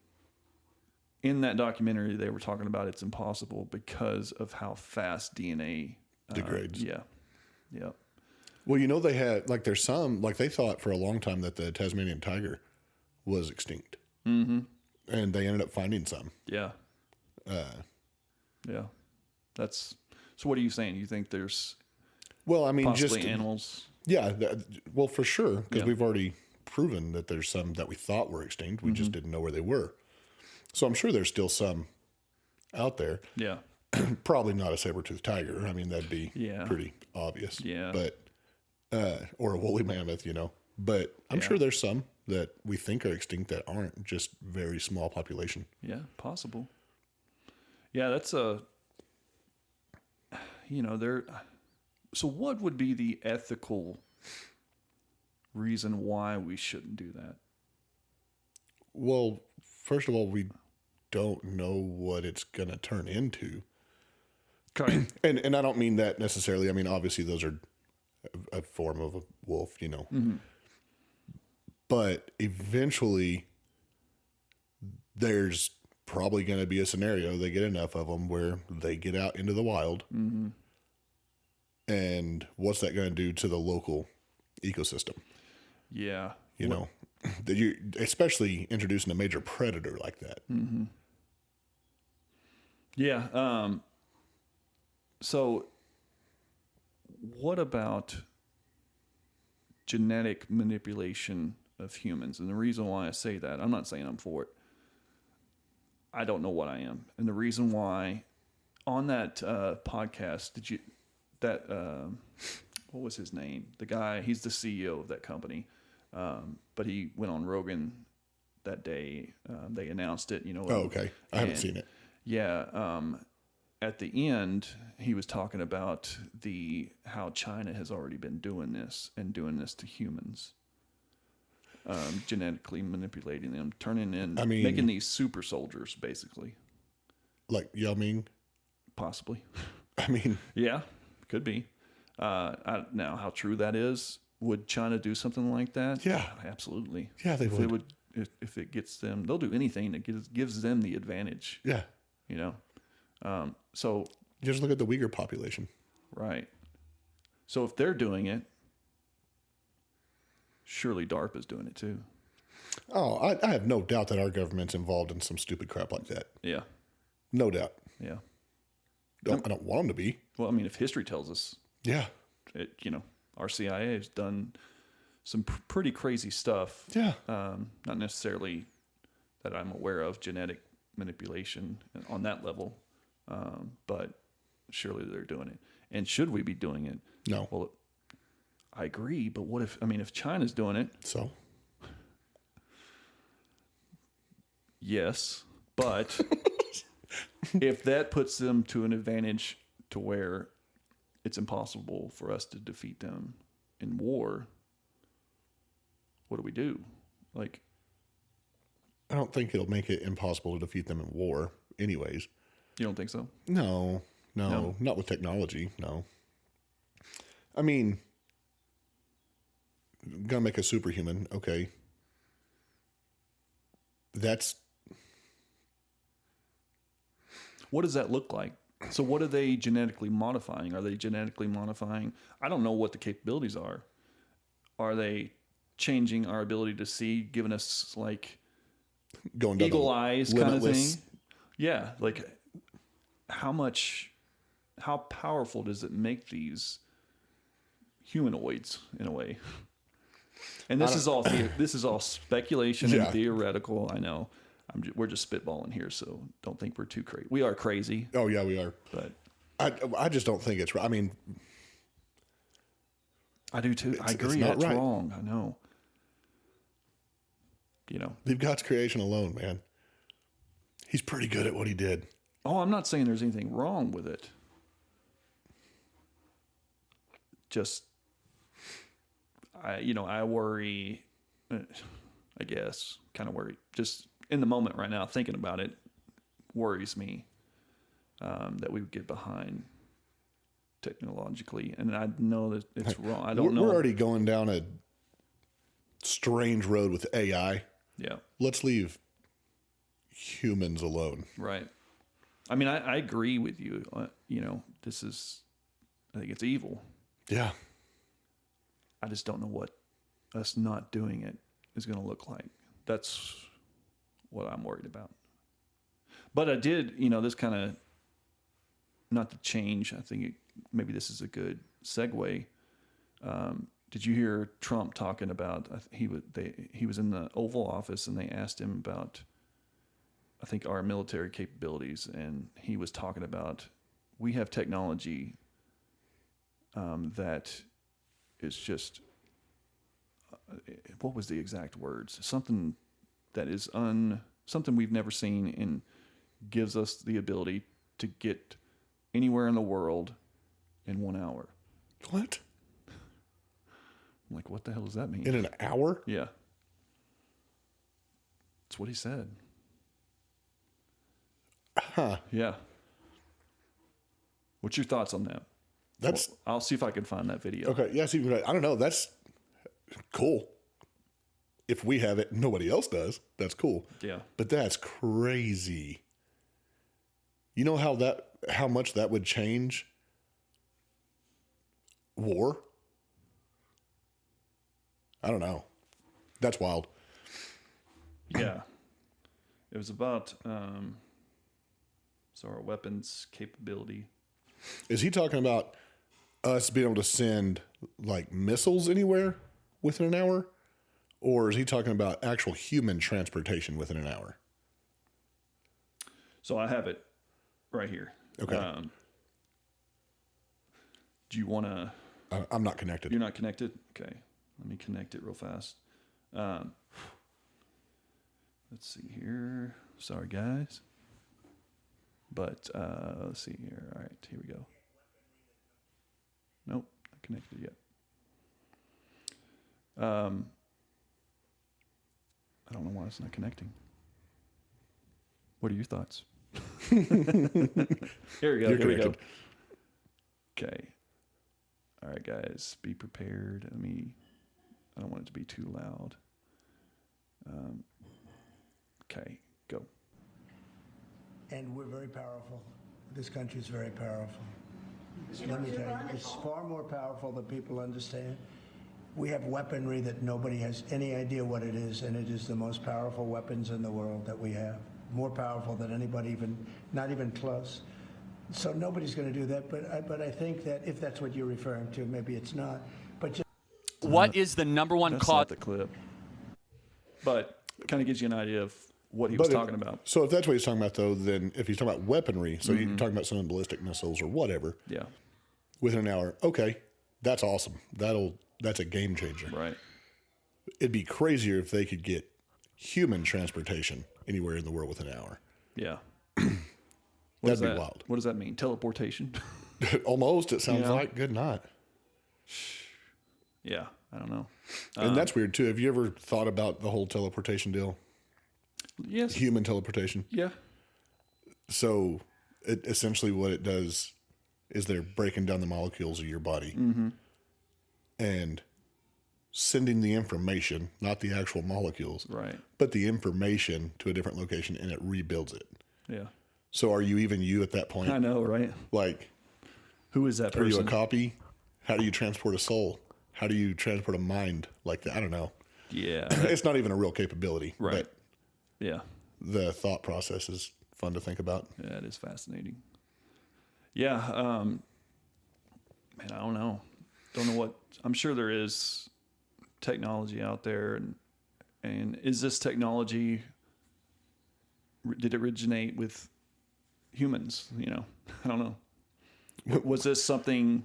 in that documentary, they were talking about it's impossible because of how fast DNA Degrades. Yeah. Yeah. Well, they had, like, there's some, like, they thought for a long time that the Tasmanian tiger was extinct. Mm-hmm. And they ended up finding some. Yeah. Yeah. So what are you saying? You think there's Well, I mean, possibly just animals? Yeah, well, for sure, because Yeah. we've already proven that there's some that we thought were extinct. We just didn't know where they were. So I'm sure there's still some out there. Yeah. Probably not a saber-toothed tiger. I mean, that'd be Yeah. pretty obvious. Yeah. But or a woolly mammoth, But I'm sure there's some that we think are extinct that aren't. Just very small population. Yeah, possible. Yeah, that's there. So what would be the ethical reason why we shouldn't do that? Well, first of all, we don't know what it's going to turn into. Okay. And I don't mean that necessarily. I mean, obviously, those are a form of a wolf, Mm-hmm. But eventually, there's probably going to be a scenario, they get enough of them where they get out into the wild. Mm-hmm. And what's that going to do to the local ecosystem? Yeah. That you, especially introducing a major predator like that. Mm-hmm. Yeah. So what about genetic manipulation of humans? And the reason why I say that, I'm not saying I'm for it. I don't know what I am. And the reason why on that podcast, what was his name? The guy, he's the CEO of that company. But he went on Rogan that day. They announced it, Oh, okay. I haven't seen it. Yeah. At the end, he was talking about how China has already been doing this to humans. Genetically manipulating them, making these super soldiers, basically. Like Yao Ming? Possibly. I mean, yeah, could be. Now, how true that is? Would China do something like that? Yeah, absolutely. Yeah, they would. If it gets them, they'll do anything that gives them the advantage. Yeah. So just look at the Uyghur population. Right. So if they're doing it, surely DARPA's doing it too. Oh, I have no doubt that our government's involved in some stupid crap like that. Yeah. No doubt. Yeah. I don't want them to be. Well, I mean, if history tells us, yeah, our CIA has done some pretty crazy stuff. Yeah. Not necessarily that I'm aware of genetic manipulation on that level, but surely they're doing it. And should we be doing it? No. Well, I agree, but what if China's doing it? So? Yes, but if that puts them to an advantage to where it's impossible for us to defeat them in war, what do we do? Like, I don't think it'll make it impossible to defeat them in war anyways. You don't think so? No, not with technology, no. I mean, gonna make a superhuman, okay. What does that look like? So what are they genetically modifying? Are they genetically modifying? I don't know what the capabilities are. Are they changing our ability to see, giving us like going down eagle eyes kind of limitless. thing? Yeah, like how powerful does it make these humanoids in a way? And this is all speculation and theoretical. I know. We're just spitballing here, so don't think we're too crazy. We are crazy. Oh yeah, we are. But I just don't think it's right. I mean, I do too. I agree. It's right. wrong. I know. Leave God's creation alone, man. He's pretty good at what he did. Oh, I'm not saying there's anything wrong with it. Just, I worry, I guess, kind of worry. Just in the moment right now, thinking about it worries me that we would get behind technologically. And I know that it's wrong. I don't know. We're already going down a strange road with AI. Yeah. Let's leave humans alone. Right. I mean, I agree with you. I think it's evil. Yeah. I just don't know what us not doing it is going to look like. That's what I'm worried about. But I did, this kind of, not to change, I think maybe this is a good segue. Did you hear Trump talking about, he was in the Oval Office and they asked him about, I think, our military capabilities, and he was talking about, we have technology that is just, what was the exact words? Something that is something we've never seen and gives us the ability to get anywhere in the world in 1 hour. What? I'm like, what the hell does that mean? In an hour? Yeah. That's what he said. Huh. Yeah. What's your thoughts on that? I'll see if I can find that video. Okay. Yeah. I don't know. That's cool. If we have it, nobody else does. That's cool. Yeah. But that's crazy. You know how much that would change war? I don't know. That's wild. Yeah. It was about our weapons capability. Is he talking about us being able to send like missiles anywhere within an hour? Or is he talking about actual human transportation within an hour? So I have it right here. Okay. Do you want to I'm not connected. You're not connected? Okay. Let me connect it real fast. Let's see here. Sorry, guys. But let's see here. All right, here we go. Nope, not connected yet. I don't know why it's not connecting. What are your thoughts? Here we go. You're Here we go. connected. Okay. All right, guys, be prepared. I don't want it to be too loud. Okay, go. And we're very powerful. This country is very powerful. Let me tell you, it's far more powerful than people understand. We have weaponry that nobody has any idea what it is, and it is the most powerful weapons in the world that we have. More powerful than anybody, not even close. So nobody's going to do that, but I think that if that's what you're referring to, maybe it's not. But just what is the number one That's cause? not the clip. But kind of gives you an idea of what he was talking about. So if that's what he's talking about, though, then if he's talking about weaponry, so Mm-hmm. you're talking about sending ballistic missiles or whatever Yeah, within an hour, okay, that's awesome. That's a game changer. right. It'd be crazier if they could get human transportation anywhere in the world within an hour. Yeah. That'd be wild. What does that mean? Teleportation? Almost, it sounds Yeah. like. Good night. Yeah, I don't know. And that's weird, too. Have you ever thought about the whole teleportation deal? Yes. Human teleportation? Yeah. So essentially what it does is they're breaking down the molecules of your body and sending the information, not the actual molecules, Right. but the information to a different location, and it rebuilds it. Yeah. So are you even you at that I point? know, right? Like, Who is that are you a person? copy? How do you transport a soul? How do you transport a mind like that? I don't know. Yeah. It's not even a real capability, Right. but Yeah. the thought process is fun to think about. Yeah, it is fascinating. Yeah. Man, I don't know. Don't know what. I'm sure there is technology out there, and is this technology? Did it originate with humans? I don't know. Was this something?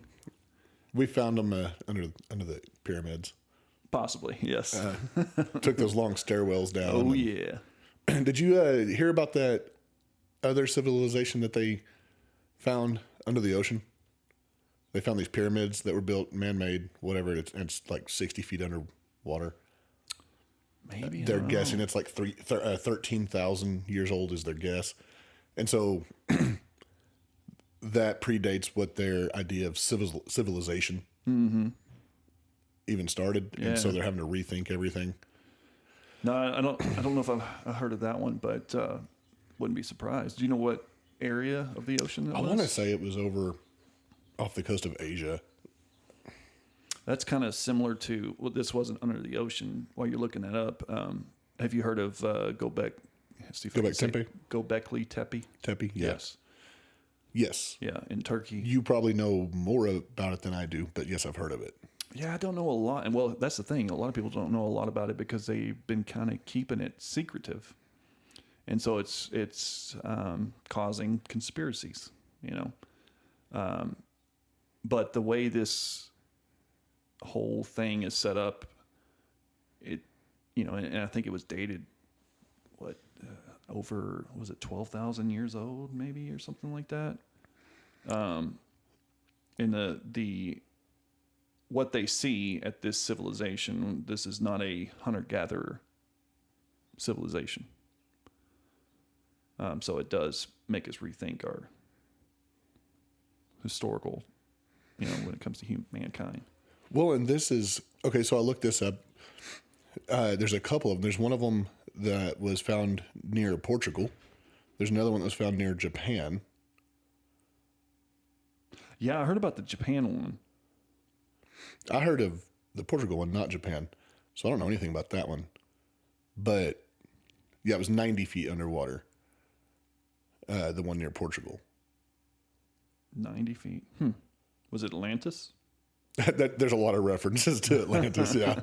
We found them under the pyramids. Possibly, yes. Took those long stairwells down. Oh yeah. Did you hear about that other civilization that they found under the ocean? They found these pyramids that were built man-made, whatever. It's like 60 feet underwater. Maybe They're guessing it's like 13,000 years old is their guess. And so that predates what their idea of civilization even started. Yeah. And so they're having to rethink everything. No, I don't know if I've heard of that one, but wouldn't be surprised. Do you know what area of the ocean that I was? want to say it was over off the coast of Asia. That's kind of similar to, well, this wasn't under the ocean. While you're looking that up, have you heard of Göbekli Tepe? Tepe? Yes. Yes. Yeah, in Turkey. You probably know more about it than I do, but yes, I've heard of it. Yeah, I don't know a lot. And well, that's the thing. A lot of people don't know a lot about it because they've been kind of keeping it secretive. And so it's causing conspiracies, But the way this whole thing is set up, and I think it was dated, over, was it 12,000 years old maybe or something like that? And what they see at this civilization, this is not a hunter-gatherer civilization. So it does make us rethink our historical, when it comes to mankind. Well, and this is okay. So I looked this up. There's a couple of them. There's one of them that was found near Portugal. There's another one that was found near Japan. Yeah, I heard about the Japan one. I heard of the Portugal one, not Japan. So I don't know anything about that one. But yeah, it was 90 feet underwater. The one near Portugal. 90 feet. Was it Atlantis? There's a lot of references to Atlantis, yeah.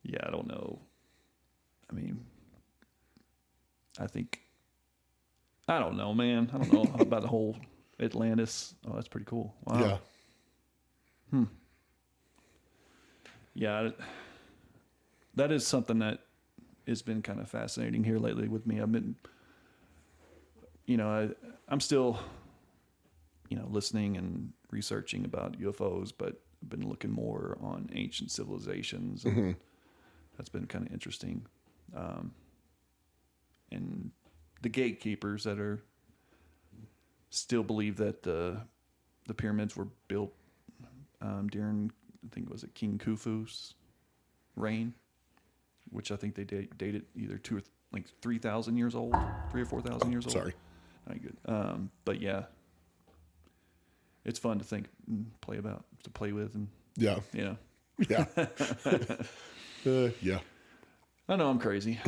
Yeah, I don't know. I mean, I don't know, man. I don't know about the whole Atlantis. Oh, that's pretty cool. Wow. Yeah. Yeah, that is something that has been kind of fascinating here lately with me. I've been, I'm still, listening and researching about UFOs, but I've been looking more on ancient civilizations. And that's been kind of interesting. And the gatekeepers that are still believe that the pyramids were built during, I think, was it King Khufu's reign, which I think they date it either 3,000 years old, 3 or 4,000 years old. Sorry. All right, good. But yeah, it's fun to think and to play with, and Yeah. yeah. Yeah. I know I'm crazy.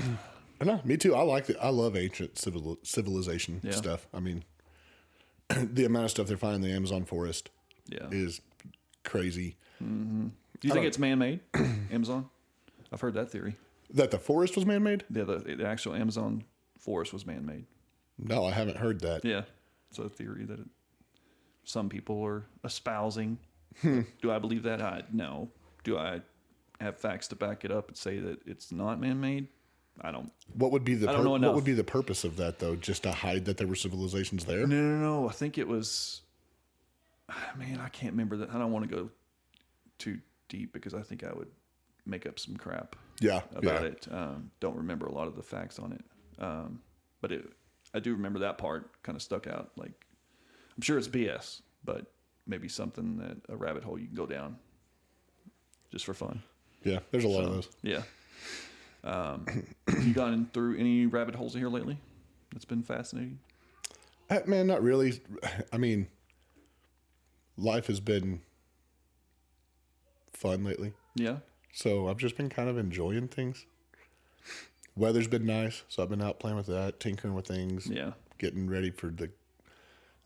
I know. Me too. I like it. I love ancient civilization Yeah. stuff. I mean, the amount of stuff they're finding in the Amazon forest is crazy. Do you think it's man-made, Amazon? I've heard that theory. That the forest was man-made? Yeah, the actual Amazon forest was man-made. No, I haven't heard that. Yeah, it's a theory that some people are espousing. Do I believe that? No. Do I have facts to back it up and say that it's not man-made? I don't. What would be the I don't know enough. what would be the purpose of that though? Just to hide that there were civilizations there? No. I think it was. Man, I can't remember that. I don't want to go too deep because I think I would make up some crap. About it. Don't remember a lot of the facts on it. But I do remember that part kind of stuck out. Like, I'm sure it's BS, but maybe something that a rabbit hole you can go down just for fun. Yeah, there's a lot of those. Yeah. You gone through any rabbit holes here lately? That's been fascinating. Man, not really. I mean, life has been fun lately. Yeah. So I've just been kind of enjoying things. Weather's been nice, so I've been out playing with that, tinkering with things. Yeah. Getting ready for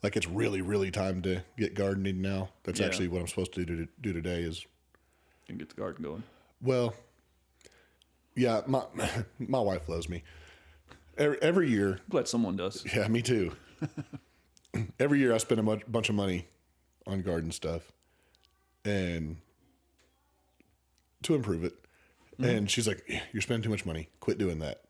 it's really, really time to get gardening now. That's actually what I'm supposed to do today is. And get the garden going. Well, yeah, my wife loves me. Every year. Glad someone does. Yeah, me too. Every year I spend a bunch of money on garden stuff and to improve it. And she's like, you're spending too much money. Quit doing that.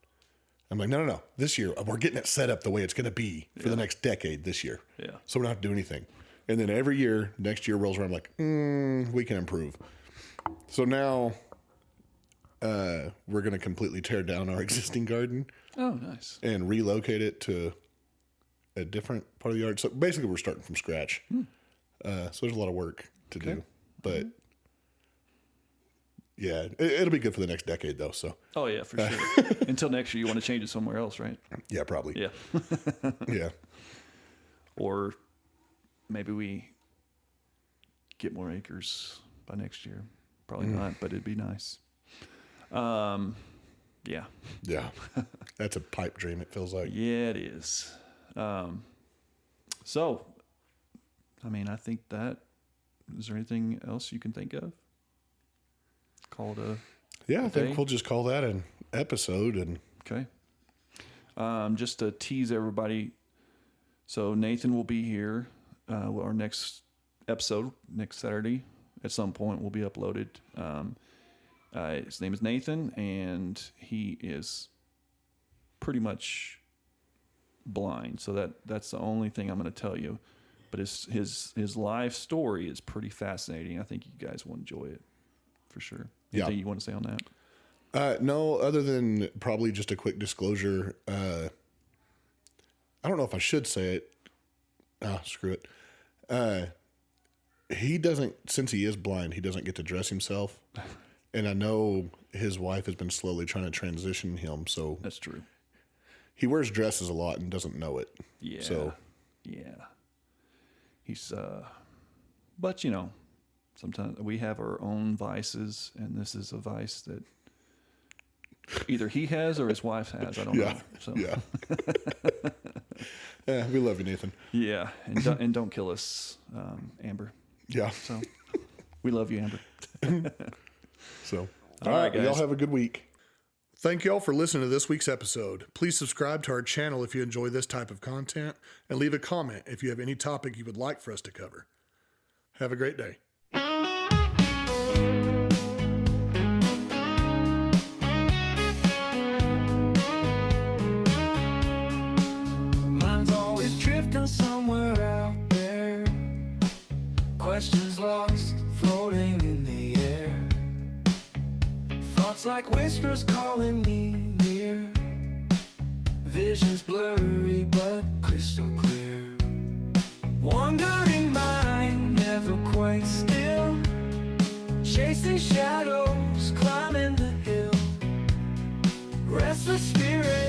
I'm like, no. This year, we're getting it set up the way it's going to be for the next decade this year. Yeah. So we don't have to do anything. And then every year, next year rolls around, I'm like, we can improve. So now we're going to completely tear down our existing garden. Oh, nice. And relocate it to a different part of the yard. So basically, we're starting from scratch. So there's a lot of work to do. But yeah, it'll be good for the next decade, though. So. Oh yeah, for sure. Until next year, you want to change it somewhere else, right? Yeah, probably. Yeah. Yeah. Or maybe we get more acres by next year. Probably not, but it'd be nice. Yeah. Yeah. That's a pipe dream, it feels like. Yeah, it is. So, I mean, I think that. Is there anything else you can think of? Called a. Yeah, I think we'll just call that an episode. And okay. Just to tease everybody. So Nathan will be here. Our next episode next Saturday at some point will be uploaded. His name is Nathan, and he is pretty much blind. So that's the only thing I'm going to tell you. But his life story is pretty fascinating. I think you guys will enjoy it for sure. Anything you want to say on that? No, other than probably just a quick disclosure. I don't know if I should say it. Screw it. He doesn't, since he is blind, he doesn't get to dress himself. And I know his wife has been slowly trying to transition him. So That's true. He wears dresses a lot and doesn't know it. Yeah. So yeah. He's, but sometimes we have our own vices, and this is a vice that either he has or his wife has. I don't know. So. Yeah. Yeah, we love you, Nathan. Yeah, and don't kill us, Amber. Yeah. So we love you, Amber. So all right, guys. Y'all have a good week. Thank you all for listening to this week's episode. Please subscribe to our channel if you enjoy this type of content, and leave a comment if you have any topic you would like for us to cover. Have a great day. Mind's always drifting somewhere out there. Questions lost, floating in the air. Thoughts like whispers calling me near. Visions blurry but crystal clear. Wandering mind, never quite still. Chasing shadows, climbing the hill. Restless spirit